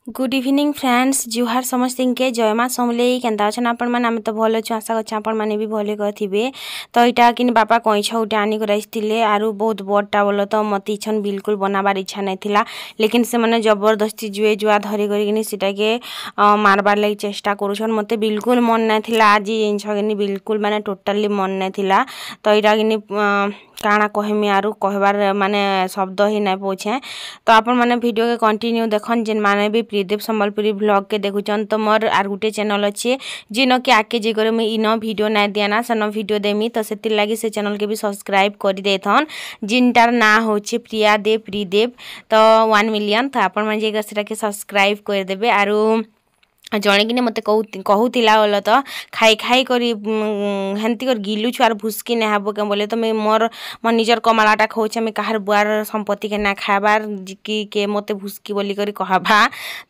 Good evening friends जुहार समस्त के जय माँ समलेई केन्ता अच्छे आपण मैंने आम तो भल अच्छे आशा कर आपण मैंने भी भले थे तो यहाँ कि बापा कईछ गोटे आनिक आसते आरु बहुत बड़टा बोल तो मत इच्छन बिल्कुल बनाबार इच्छा नहीं लेकिन से मैंने जबरदस्ती जुए जुआ धरी कर के मारबार लगी चेष्टा करुछन मत बिल्कुल मन नहीं आज जिन बिल्कुल माने टोटाली मन नहीं तो यहाँ कि काଣା कहमी आरु कहबार माने शब्द ही नहीं पहुँचे तो आपण माने वीडियो के कंटिन्यू देखन जिन माने भी प्रीदेव संबलपुरी व्लॉग के देखुचन तो मोर आर गुटे चैनल अच्छे जिन के आके जेकर मुई इन वीडियो नहीं दियाना सन वीडियो देमी तो से लगी से चैनल के भी सब्सक्राइब कर देथन जिनटार ना होचे प्रिया देव प्रीदेव तो 1 मिलियन तो आपण माने जेकर सेटा के सब्सक्राइब कर देबे आरु जड़े कि मत कहूला बोल तो खाई खाई कर हेन्ती कर गिलुछु आर भुस्की नहीं हब क्या बोले तो मैं मोर निजर कमालाटा खाऊे मैं कहार बुआर संपत्ति के ना खाबार कि मत भुस्की बोली कर कहबा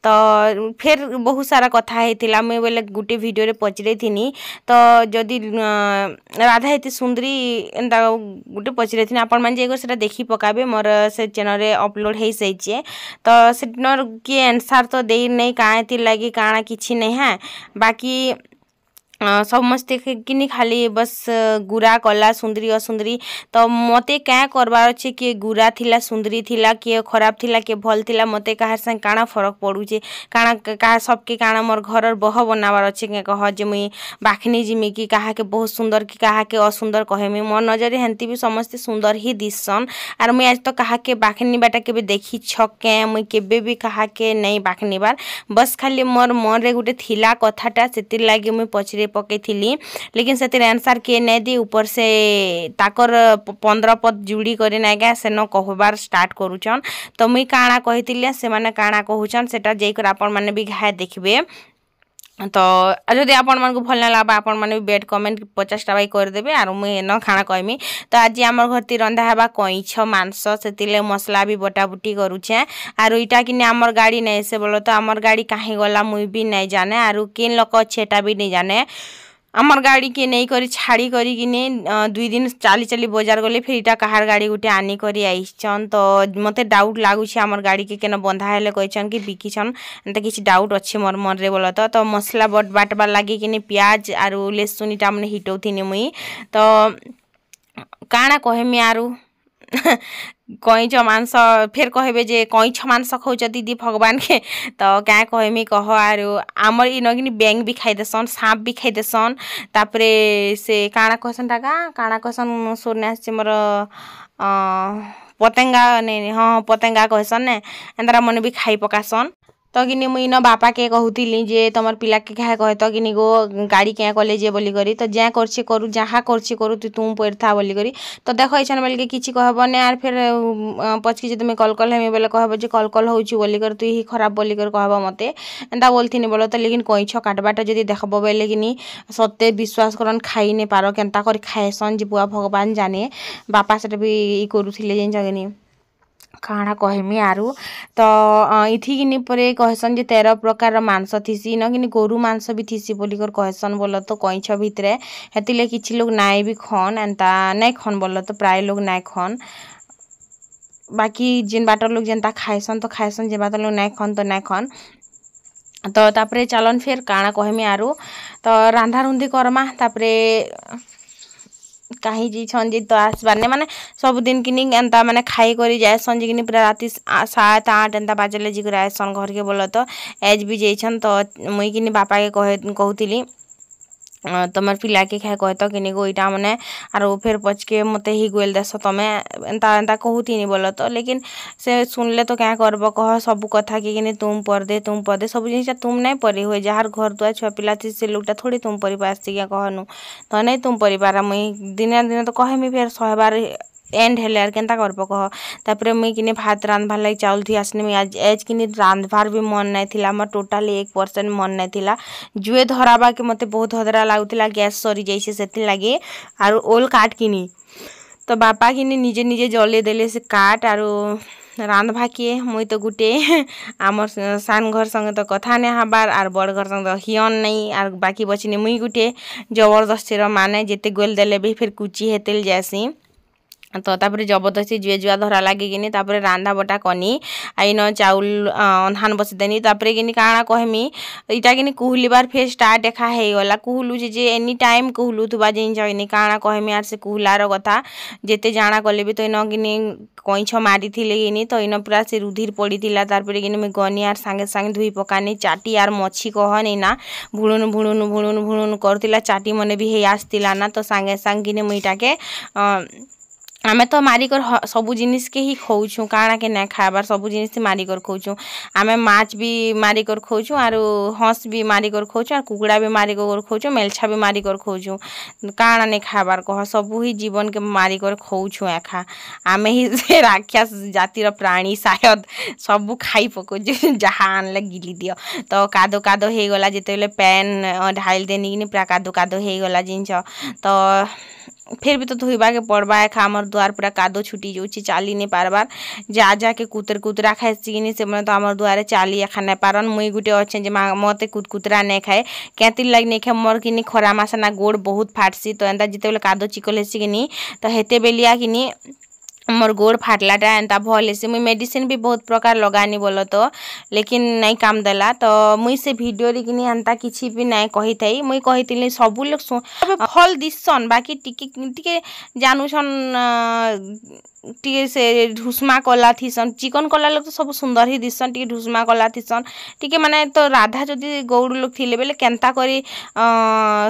तो फिर बहुत सारा कथा होता मुझे बोले गोटे वीडियो पचरे थी तो जदि राधा एत सुंदरी एंता गोटे पचरे थी आपण मैंने जाकर देखी पकाबे मोर से चैनल रे अपलोड हो साइचे तो से किए आंसर तो दे नहीं कहाँ लगी काଣା किसी नहीं है बाकी समस्ते कि खाली बस गुरा कला सुंदरी असुंदरी तो मते क्या करबार अच्छे किए गुरा थिला सुंदरी थिला किए खराब थिला किए भल थिला मते कहार संग काଣା फरक पड़ुचे काଣା कहा सबके काଣା मोर घर बह बनाबार अच्छे क्या कह जे मुई बाखनी जिमी कि कहा के बहुत सुंदर कि कहा के असुंदर कहमी मोर नजर हेन्ती भी समस्ते सुंदर ही दिसन आर मुई आज तो कहा के बाखनी बाटा के देखी छके मुई केबे भी कहा के नहीं बाखनी बार बस खाली मोर मन रे गुटे थिला कथाटा सेतिर लागी मुई पचरे पकई थी लेकिन से आंसर किए नहीं दी ऊपर से ताकर 15 पद जुड़ी कर नाइका सेन कहबार स्टार्ट करुचन तो मुई काଣା कही से माने काଣା कहूचन सेटा जाकर आपण माने भी घाय देखबे तो जदि आपण मन को भल ना लगा आपण माने बेड कमेंट 50टा बाई करदेबे आर मुई न खाना कहमी तो आज आम घर ती रंधा हेबा कईछ मांस से मसला भी बटा बुटी करुचे आर इटा कि आमर गाड़ी नहीं से बोलो तो आमर गाड़ी कहीं गला मुई भी नहीं जाने आर किन लोक अच्छेटा भी नहीं जाने आमर गाड़ी के नहीं करी छाड़ी करी किने 2 दिन चाली चाली बाजार गले फिर इटा कहार गाड़ी गुटे आनी करी आइछन तो मते डाउट लागुछे आमर गाड़ी के केन बंधा हेले कहछन कि बिकिछन एंता किछि डाउट अच्छे मोर मन रे बोल तो मसला बाटबार लागी किने प्याज आरु लहसुन इटा मने हिटौथिनी मुई तो काଣା कहमी आरु कईछ मांस फिर कहबे जे कईछ मांस खाऊच दीदी भगवान के तो क्या कहमी कह आर आमर इन बैंग भी खाई देसन सांप भी खाई देसन तापरे से काଣା कहसन टाका काଣା कहसन सुरने आसे मोर पतेंगा नहीं हाँ पतेंगा कहसन ने एंतारा मन भी खाई पकासन तो कि मुई न बापा के कहूली जे तुम पिला के क्या कहे तो कि गो गाड़ी क्या कले जे बोली करी तो जहाँ करछे करू जहाँ करछे करू तुम पैर था बोली करी तो देख इच्छा बोल के किसी कहबने आर फिर पचकी तुम कल कल हेमी बोले कहब जे कल कल हो बोली कर तु ही खराब बोली कर कहब मते एंता बोलथिनी बोलो तो लेकिन कईछ काटबाटा जदि देखब बोले कि सत्य विश्वास करन खाई नहीं पार केन्ता कर खाएसन जे बुआ भगवान जाने बापा से भी करूले जेन जगनी काଣା कहमी आरु तो इथी किनी परे कहसन जे 13 प्रकार मांस थीसी न कि गोरु मांस भी थीसी बोली कर कहसन बोल तो कईछ भितरे हेतिले किछि लोग नाई भी खन एंता नहीं खन बोल तो प्राय लोग नाई खन बाकी जिन बाटर लोग जेनता खाएसन तो खाएसन जे बाटर लोग नाई खन तो नाई खन तो तापरे चलन फिर काଣା कहमी आरु तो रांधा रुंधी करमा तापरे कहीं जी छन जी तो आसबार माने सब दिन किनी एंता माने खाई करी जाएसन जी पूरा राति 7 8 एंता बाजले जी आएसन घर के बोल तो एज भी जाइछन तो मुई किनी बापा के कहूली तुम पिला के खाए कह तो कि गो इटा मैंने आर फिर पचके मत ही गोल देस तुम्हें एंता एंता कहूनी बोल तो लेकिन से सुनले तो क्या करब कह सब कथा कि तुम पर दे सब जिन तुम नहीं परी हुए जार घर दुआ छुआ पिला थी से लोकटा थोड़ी तुम परिवार से क्या कहनु तो नहीं तुम परिवार मुई दिने दिने तो कहमी फिर 100 बार एंड हेले आर केन्ता करब कह तापरे मुई किने भात रांधबार लगी चाउल थी आसने मुई आज एज किने रांधबार भी मन नहीं थिला मोर टोटाली 1% मन नहीं थिला जुए धराबा के मते बहुत हदरा लागुतिला गैस सरी जाइसे सेति लागे आर ओल काट किनी तो बापा किने निजे निजे जले देले से काट आरो रांधबा किए मुई तो गुटे आमर सान घर संगे तो कथा नहीं हबार आर बड़ घर संगे तो हियन नहीं आर बाकी बचनी मुई गुटे जबरदस्ती माने जेते गोल देले भी फिर कुची हेतेल जैसी तो तापर जबरदस्ती जुए जुआ धरा लगे कि तापर रांधा बटा कनी आईन चाउल धान बसीदेनी तापर कि काଣା कहमी इटा कि कुहलिबार फेर स्टार्ट एखा हेगला कुहलुचे जे एनी टाइम कुहलुथुबा जिनिस कि काଣା कहमी आर से कुहलार कथा जेते जाना कले भी तो इन कि कईछ मारी कि तो इन पूरा से रुधिर पड़ी तापर कि मुई गनी आर सांगे सांगे धुई पकानी चाटी आर मछी कहनी ना भुणुन भुणुन भुणुन भुणुन करतिला चाटी मने भी हे आसतिला ना तो सांगे सांगे कि मुई इटाके आमे तो मारिकर सबू जिनिस के ही खोचु काଣା के ना खाबार सबू जिनिस मारिकर खोचु आमे माछ भी मारिकर खोचु आर हंस भी मारिकर खोचु आर कुकुड़ा भी मारिकर खोचु मेलछा भी मारिकर खोचु काଣା ने खाबार कह सबू ही जीवन के मारिकर खोचु एखा आमे ही से राक्षस जातिर प्राणी शायद सबू खाई पको जहाँ आनले गिली दियो तो कादो कादो हे गला जेतेले पैन ढाल देनी कि पूरा कादो कादो हे गला जिनिस तो फिर भी तो धोइबा के पड़बा एखा हमर द्वार पूरा कादो छुटी जाउची चाली नहीं पारबार जा जा के कुतर कुतरा खाए चिनी से तो हमर द्वारे चाली एखा नहीं पारन मुई गुटे अच्छे जे मते कुतकुतरा नहीं खाए कैतिर लग नहीं खाए मोर कि खरा मासा ना गोड़ बहुत फाटसी तो एंता जिते बेले कादो चिकल हेसी कि तो हेते बेलिया कि मोर गोड़ फाटलाटा एंता भल हेसी मुई मेडिसिन भी बहुत प्रकार लगानी बोलो तो लेकिन नहीं काम देला तो मुई से वीडियो रे कि एंता किछि भी नहीं कही थई मुई कहितिली सबु लोग फल दिसन बाकी टिके जानूसन टिके से ढुसमा कला थीसन चिकन कला लोग तो सब सुंदर ही दिसन टिके ढुसमा कला थीसन टिके माने तो राधा जदि गौड़ लोग थिले बेले केनता करी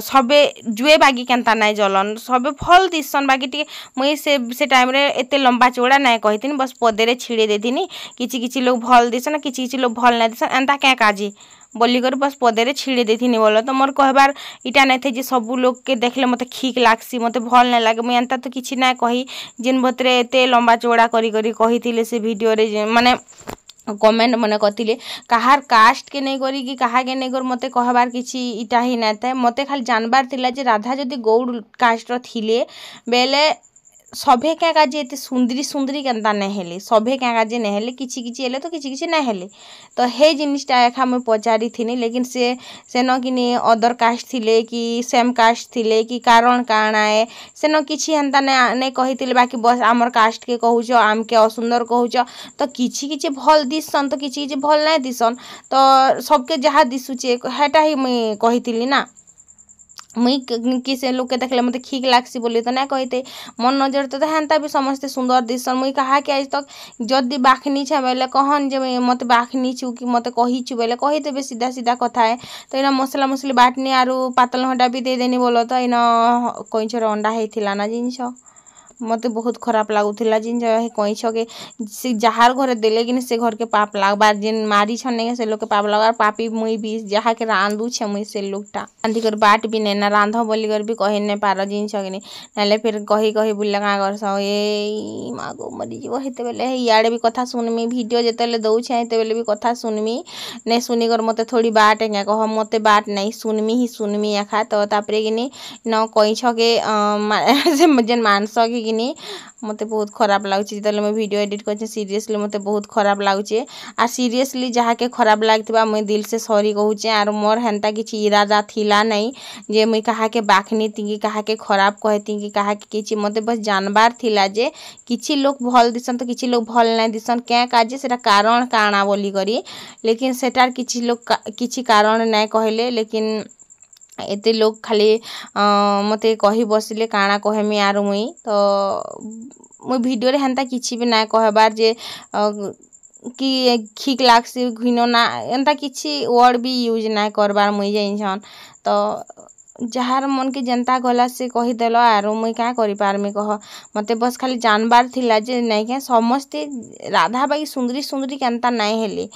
सबे जुए बागी केनता नहीं जलन सबे फल दिसन बाकी टिके मुई से टाइम रे एते लंबा चौड़ा नहीं कहिथिन बस पदेरे छिड़े देथिनी किछि किछि लोग भल दिसन किछि किछि लोग भल नहीं दिसन एंता क्या काजी बोलिकर बस पदेरे छिड़े देथिनी बोलो तो मोर कहबार इटा नहीं थे जे सबू लोग के देखले मते ठीक लागसी मते भल नहीं लागे मुई एंता तो किछि नहीं कही जिन भतरे एते लंबा चौड़ा करी करी कहिथिले से वीडियो रे माने कमेंट मने कथिले कहार कास्ट के नहीं करी कि कहा के नहीं कर मते कहबार किछि इटा ही नहीं था मते खाली जानबार थिला जे राधा जदि गौड़ कास्ट रो थिले बेले सभे क्या काजे एते सुंदरी सुंदरी केनता नहीं हेले सभे क्या काजे नहीं हेले किछि किछि हेले तो किछि किछि नहीं हेले तो हे जिनिसटा एखा मैं पचारी थिनी लेकिन से न कि अदर कास्ट थिले कि सेम कास्ट थिले कि कारण काଣା है से न किछि हेंता नहीं कहिथिले बाकी बस आमर कास्ट के कहूछ आम के असुंदर कहूछ तो किछि किछि भल दिसन तो किछि किछि भल नहीं दिसन तो सबके जहाँ दिसुचे हेटा ही मुई कहिथिली ना मुई किसे लोग के देखले मते ठीक लागसी बोली तो ना कहते मन नजर तो हेन्ता भी समस्ते सुंदर दिसन मुई कहा कि आज तक जदि बाखनी छे बेले कहन जे मते बाखनी छु कि मते कही छु बेले कही देबे सीधा सीधा कथा है तो इना मसला मसली बाटनी आरु पातल हंडा भी दे देनी बोलो तो इना कइछर अंडा हेथिला ना जिनिस मते बहुत खराब लागुथिला जिन कईछ के से जहार घरे देले कि से घर के पाप लागबार जिन मारी छने से लोग के पाप लगार पापी मुई भी जहा के रांधु छे मुई से लोगटा रांधि कर बाट भी नहीं ना रांध बोली कर भी कहि नहीं पार जिन छगनी नाले फिर कही कही बुल्ला का कर स ए मागो मरी जीव हेते बेले इयाडे भी कथा सुनमी वीडियो जेतेले दउ छे हेते बेले भी कथा सुनमी ने सुनी कर मते थोड़ी बाट है कह मते बाट नहीं सुनमी एखा तो तापरे कि न कईछ के जेन मानस के कि मते बहुत खराब लागुची तले मैं वीडियो एडिट कर सीरियसली मते बहुत खराब लागुची आ सीरियसली जहाँ के खराब लागथिबा मैं दिल से सॉरी कहूचे आर मोर हेंता किछि इरादा थिला नहीं जे मुई कहा के बाखनी तिंगी कहा के खराब कहती कि कहा के किछि मते बस जानबार थिला जे किछि लोग भल दिसन तो किछि लोग भल नहीं दिसन क्या काजे सेटा कारण काଣା बोली करी लेकिन सेटार किछि लोग किछि कारण नहीं कहले लेकिन एते लोग खाली मते कही बसिले काଣା कहमी आर मुई तो मुई वीडियो रे हेंता किछि भी ना कहबार जे कि ठीक लागसी घिनो ना एंता किछि वर्ड भी यूज ना करबार मुई जाइछन तो जहार मन के जनता गला से कही देलो आरो मुई क्या करि पारमी कह मते बस खाली जानबार थिला जे नहीं के समस्ते राधा बाई सुंदरी सुंदरी केनता नहीं हेले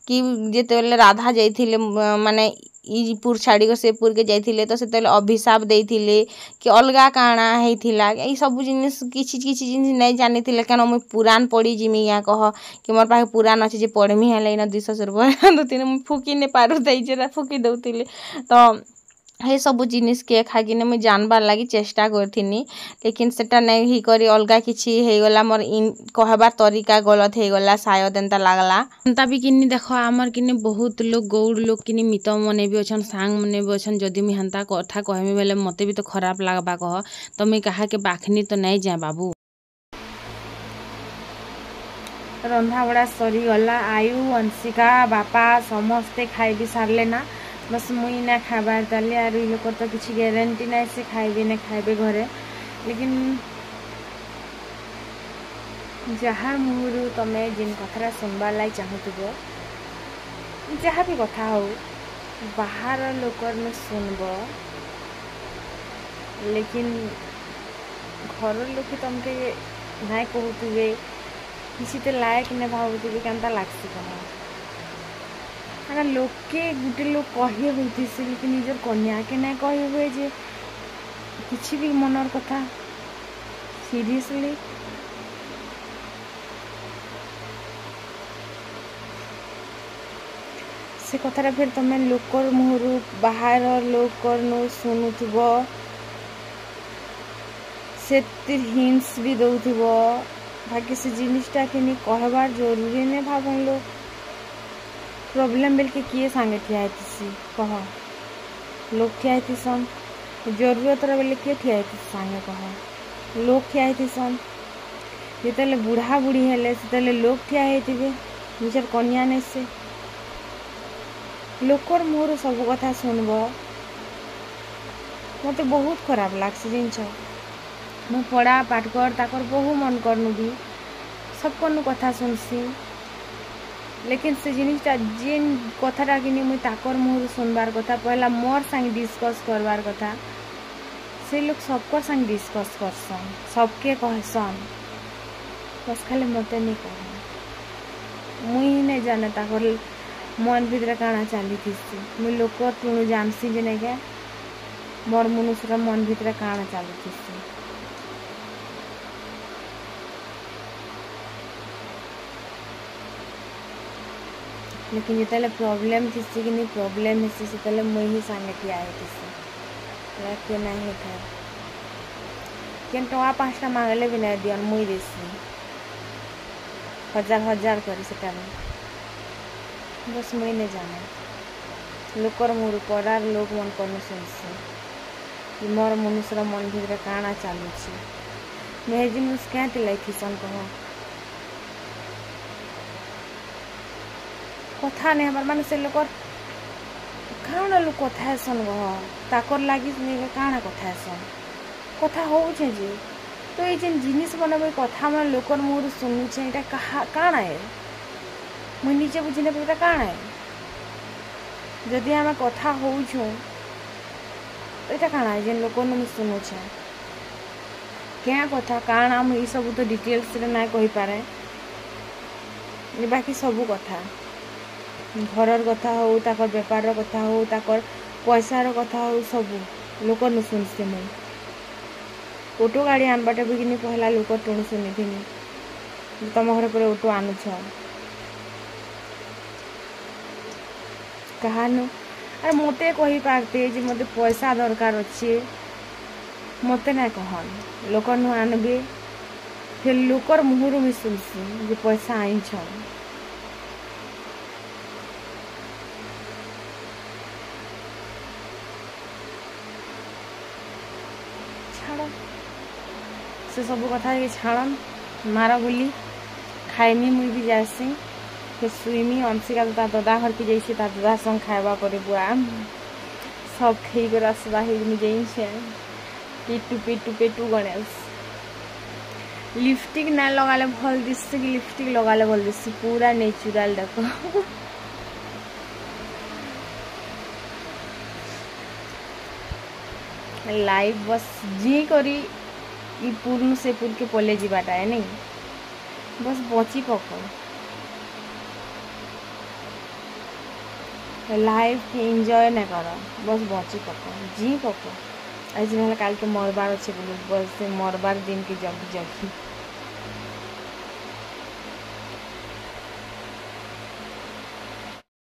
कि जेते बेले राधा जाइथिले माने ई पुर छाड़ी को से पुर के जाइथिले तो सेते अभिशाप देइथिले कि अलगा काଣା हेथिला ई सब जिनिस किछि किछि जिनिस नहीं जानिथिले केन मुई पुराण पढ़ी जिमी या कह कि मोर पाखे पुराण अछि जे पढ़मी हेले न 200 रुपया दोतिने मुई फुकी ने पारु दई जे फुकी दउथिले तो हे सब जिनिस के खागिने मुई जानबार लागि चेष्टा करथिनी लेकिन सेटा नहीं ही करी अलगा किछि हे गला मोर इन कहबार तरीका गलत हे गला शायद एंता लागला एंता भी किनी देखो आमर किनी बहुत लोग गौड़ लोग किनी मित मने भी अछन सांग मने भी अछन जदि मुई हंता कथा कहमी बेले मते भी तो खराब लागबा कह तो मुई कहा के बाखनी तो नहीं जा बाबू। रंधा बड़ा सरीगला आयु अंशिका बापा समस्ते खाई भी सारे ना बस मुई ना खाबार ताली आर लोक तो किसी गारंटी ना से खाइबे ना खाइबे घरे लेकिन जहाँ मुहर तमे जिन कथा सुनबार लाई चाहूब जहाँ भी कथा हो बाहर लोक सुनब लेकिन घर लोक तुमके ना कहते किसी तो लायक नहीं भावुवे केनता लागसी कह लोके गोटे लोग कही होती लेकिन निजर कन्या के ना कही हुए जे किसी भी मनर कथा सीरियसली से कथा फिर तुम लोकर मुहर बाहर लोकर नो शुणुव से हिंट्स भी दौथुव बाकी से जिनिसटा कि कहबार जरूरी नहीं भावन लोग प्रॉब्लम बेल के किए सांगे ठिया होती कह लोग ठिया होतीसन जरूरत बेले किए ठिया होती सांगे कह लोग ठिया होतीसन जिते बुढ़ा बुढ़ी हेले से लोग ठिया होते निजर कन्या नहीं से लोकर मोर सब कथा सुनब मत बहुत खराब लगसी जिनस मु पढ़ा पाठ कर बहु मन करनु भी सब कनु कथा सुनसी लेकिन से जिनिसटा जेन कथाटा कि मुई ताकर मुहर सुनबार कथा पहला मोर संग डिस्कस करबार कथा से लोग सबकर संग डिस्कस करसन सबके कहसन बस खाली मते नहीं कह मुई नहीं जाने ताकर मन भीतर काଣା चली थी मुई लोक तुणु जानसी जे नहीं क्या मोर मनुष्य मन भीतर काଣା चली थी लेकिन जिते प्रॉब्लम थी कि नहीं प्रॉब्लम हेसी से मुई ही सांगे ठिया होती के ना होता केन टका 5टा मांगले भी नहीं दियन मुई देसी 1000 करी से बस मुई नहीं जाने लोकर मोर पड़ार लोक मन कर सुनसी मोर मनुष्य मन भीतर काଣା चलुची मुझे जिनिस क्या लैथिसन कह कथा नहीं हमार माने से लोकर काଣା लोग कथा सन गह ताकर लगी काଣା कथा सन कथा हो जे तो ये जेन जिनिस बनबे कथा मन लोकर मुहर सुनुचे एटा काଣା है मुई निजे बुझिने पता काଣା है जदि आम कथा होउछु तो एटा काଣା है जेन लोक मुई सुनुचे क्या कथा काଣା मुई सब तो डिटेल्स रे ना कहि पारे बाकी सब कथा घरर कथा हो ताकर बेपार कथा हो ताकर पैसार कथा हो सब लोक न सुनसे मुई ऑटो गाड़ी आनबाटा भी कि पहला लोक टुण शुनी तुम घर पर ऑटो आनुछ कहानु अरे मते कही पारते जे मते पैसा दरकार अच्छे मते ना कहन लोक नु आनबे फिर लोकर मुहर भी सुनसी जे पैसा आईछ छाड़ से सब कथा ये छाड़न मारा बोली खाइमी मुई भी जासी फिर सुईमी अंशिका तो दादा घर के जैसे दादा संग खावा करे बुआ सब खी कर आसवा जाइए पेटू गणेश लिपस्टिक ना लगाले भल दिससे कि लिपस्टिक लगाले भल दिससे पूरा नेचुरल देखो लाइफ बस जी करी ई पूर्ण से पूर के पले जीवाटा है नहीं बस बची पको लाइफ के एंजॉय नहीं कर बस बची पको जी पको आज ना काल के मरबार अच्छे बोलो बस मरबार दिन के जगी